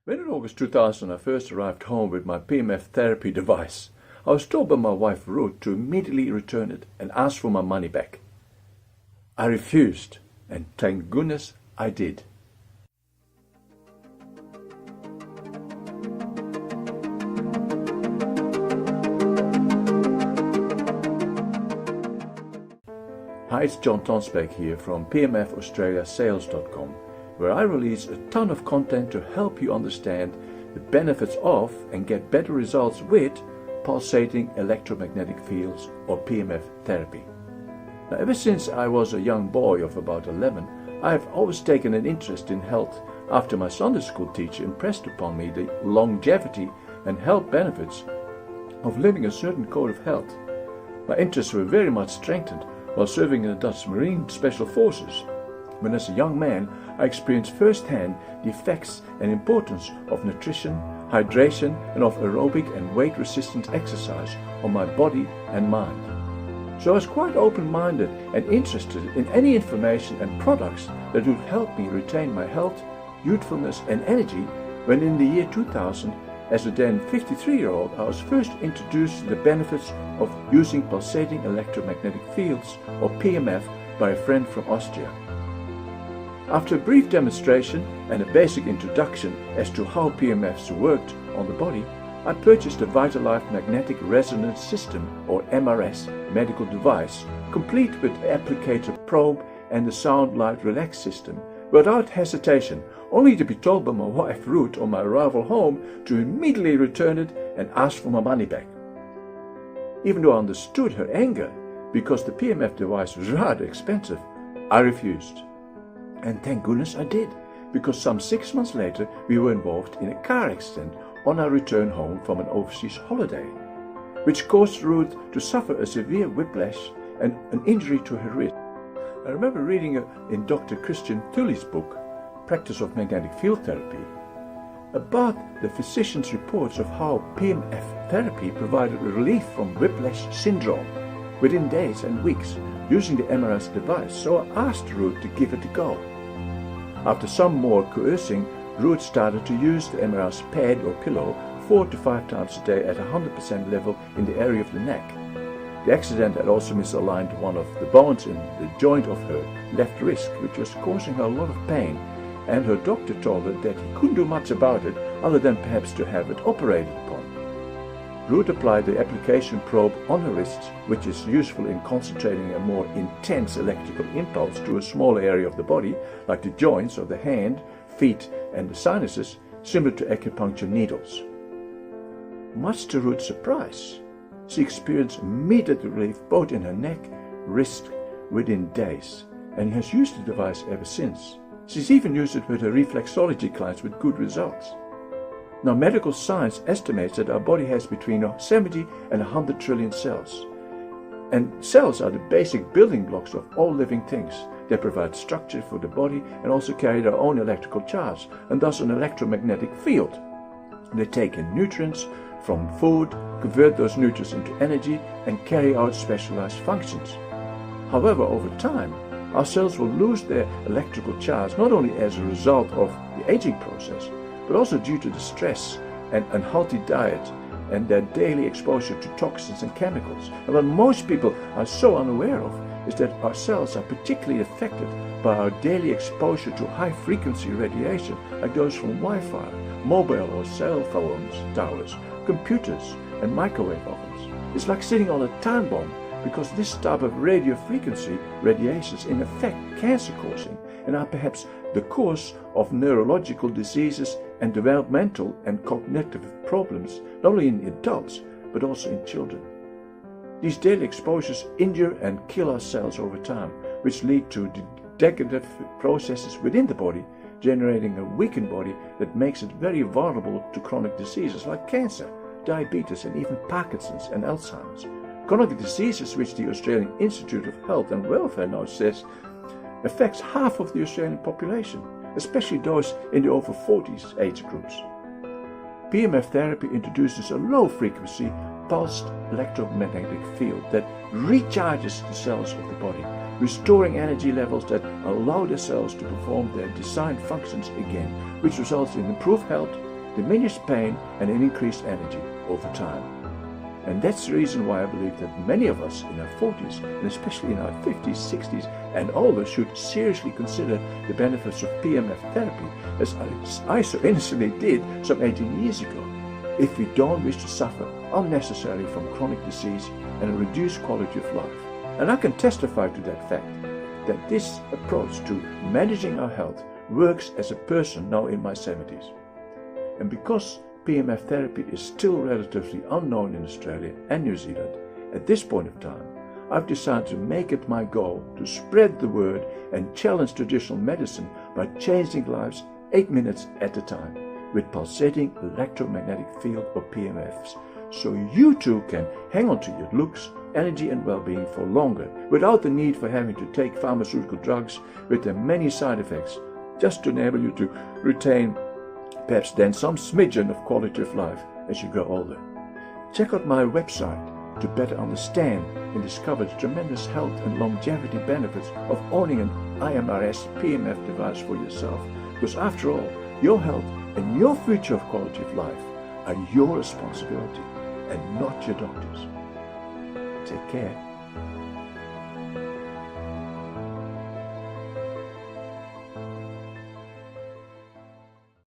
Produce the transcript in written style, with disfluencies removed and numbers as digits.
When in August 2000 I first arrived home with my PEMF therapy device, I was told by my wife Ruth to immediately return it and ask for my money back. I refused, and thank goodness I did. Hi, it's John Tonsbeck here from PEMF Australia Sales.com, where I release a ton of content to help you understand the benefits of and get better results with pulsating electromagnetic fields or PEMF therapy. Now, ever since I was a young boy of about 11, I have always taken an interest in health after my Sunday school teacher impressed upon me the longevity and health benefits of living a certain code of health. My interests were very much strengthened while serving in the Dutch Marine Special Forces, when as a young man I experienced firsthand the effects and importance of nutrition, hydration and of aerobic and weight-resistant exercise on my body and mind. So I was quite open-minded and interested in any information and products that would help me retain my health, youthfulness and energy when in the year 2000, as a then 53-year-old, I was first introduced to the benefits of using pulsating electromagnetic fields or PEMF by a friend from Austria. After a brief demonstration and a basic introduction as to how PEMFs worked on the body, I purchased a Vitalife Magnetic Resonance System or MRS medical device, complete with applicator probe and the sound light relax system, without hesitation, only to be told by my wife Ruth on my arrival home to immediately return it and ask for my money back. Even though I understood her anger, because the PEMF device was rather expensive, I refused. And thank goodness I did, because some 6 months later we were involved in a car accident on our return home from an overseas holiday, which caused Ruth to suffer a severe whiplash and an injury to her wrist. I remember reading in Dr. Christian Tully's book, Practice of Magnetic Field Therapy, about the physician's reports of how PEMF therapy provided relief from whiplash syndrome within days and weeks using the MRS device, so I asked Ruth to give it a go. After some more coercing, Ruth started to use the MRS pad or pillow 4 to 5 times a day at 100% level in the area of the neck. The accident had also misaligned one of the bones in the joint of her left wrist, which was causing her a lot of pain, and her doctor told her that he couldn't do much about it other than perhaps to have it operated upon. Ruth applied the application probe on her wrist, which is useful in concentrating a more intense electrical impulse to a small area of the body, like the joints of the hand, feet and the sinuses, similar to acupuncture needles. Much to Ruth's surprise, she experienced immediate relief both in her neck, wrist within days, and has used the device ever since. She's even used it with her reflexology clients with good results. Now, medical science estimates that our body has between 70 and 100 trillion cells. And cells are the basic building blocks of all living things. They provide structure for the body and also carry their own electrical charge, and thus an electromagnetic field. They take in nutrients from food, convert those nutrients into energy, and carry out specialized functions. However, over time, our cells will lose their electrical charge not only as a result of the aging process, but also due to the stress and unhealthy diet and their daily exposure to toxins and chemicals. And what most people are so unaware of is that our cells are particularly affected by our daily exposure to high-frequency radiation, like those from Wi-Fi, mobile or cell phones, towers, computers and microwave ovens. It's like sitting on a time bomb, because this type of radio frequency radiations in effect cancer-causing and are perhaps the cause of neurological diseases and developmental and cognitive problems, not only in adults but also in children. These daily exposures injure and kill our cells over time, which lead to degenerative processes within the body, generating a weakened body that makes it very vulnerable to chronic diseases like cancer, diabetes and even Parkinson's and Alzheimer's. Chronic diseases, which the Australian Institute of Health and Welfare now says affects half of the Australian population, especially those in the over 40s age groups. PEMF therapy introduces a low-frequency pulsed electromagnetic field that recharges the cells of the body, restoring energy levels that allow the cells to perform their designed functions again, which results in improved health, diminished pain and an increased energy over time. And that's the reason why I believe that many of us in our 40s, and especially in our 50s, 60s and older, should seriously consider the benefits of PEMF therapy, as I so innocently did some 18 years ago, if we don't wish to suffer unnecessarily from chronic disease and a reduced quality of life. And I can testify to that fact, that this approach to managing our health works as a person now in my 70s. And because PEMF therapy is still relatively unknown in Australia and New Zealand, at this point of time, I've decided to make it my goal to spread the word and challenge traditional medicine by changing lives 8 minutes at a time with pulsating electromagnetic field or PEMFs, so you too can hang on to your looks, energy and well-being for longer without the need for having to take pharmaceutical drugs with their many side effects, just to enable you to retain perhaps then some smidgen of quality of life as you grow older. Check out my website to better understand and discover the tremendous health and longevity benefits of owning an iMRS PEMF device for yourself, because after all, your health and your future of quality of life are your responsibility and not your doctor's. Take care.